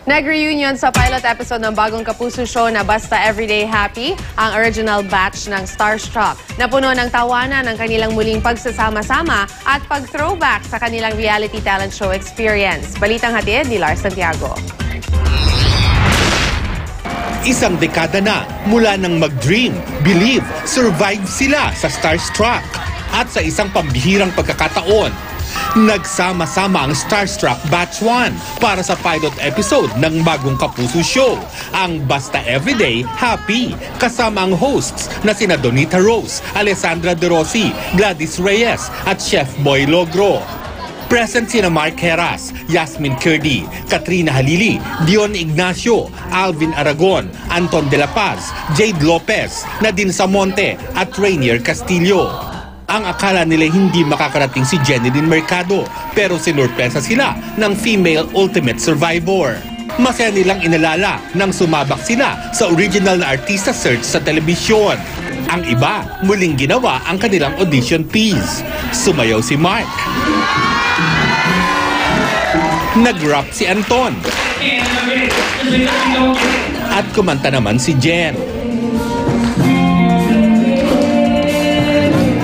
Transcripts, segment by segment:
Nag-reunion sa pilot episode ng bagong Kapuso show na Basta Everyday Happy, ang original batch ng Starstruck. Napuno ng tawanan ng kanilang muling pagsasama-sama at pag-throwback sa kanilang reality talent show experience. Balitang hatid ni Lars Santiago. Isang dekada na mula nang mag-dream, believe, survive sila sa Starstruck. At sa isang pambihirang pagkakataon, nagsama-sama ang Starstruck Batch 1 para sa pilot episode ng bagong Kapuso show, ang Basta Everyday Happy, kasama ang hosts na sina Donita Rose, Alessandra De Rossi, Gladys Reyes at Chef Boy Logro. Present sina Mark Heras, Yasmin Curdy, Katrina Halili, Dion Ignacio, Alvin Aragon, Anton De La Paz, Jade Lopez, Nadine Samonte at Rainier Castillo. Ang akala nila hindi makakarating si Jenilyn Mercado, pero sinurpresa sila ng female ultimate survivor. Masaya nilang inalala nang sumabak sila sa original na artista search sa telebisyon. Ang iba, muling ginawa ang kanilang audition piece. Sumayaw si Mark. Nag-rap si Anton. At kumanta naman si Jen.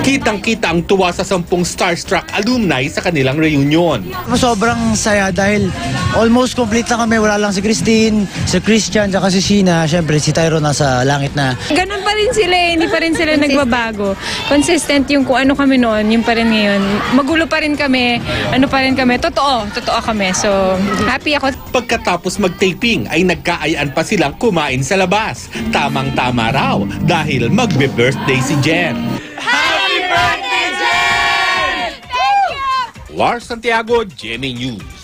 Kitang-kita ang tuwa sa 10 Starstruck alumni sa kanilang reunion. Sobrang saya dahil almost complete na kami. Wala lang si Christine, si Christian, saka si Sheena. Siyempre si Tyro nasa langit na. Ganun pa rin sila eh. Hindi pa rin sila nagbabago. Consistent yung kung ano kami noon, yung pa rin ngayon. Magulo pa rin kami, ano pa rin kami. Totoo kami. So, happy ako. Pagkatapos mag-taping ay nagkaayaan pa silang kumain sa labas. Tamang-tama raw dahil magbe-birthday si Jen. Happy birthday, Jen! Thank you! Lars Santiago, GMA News.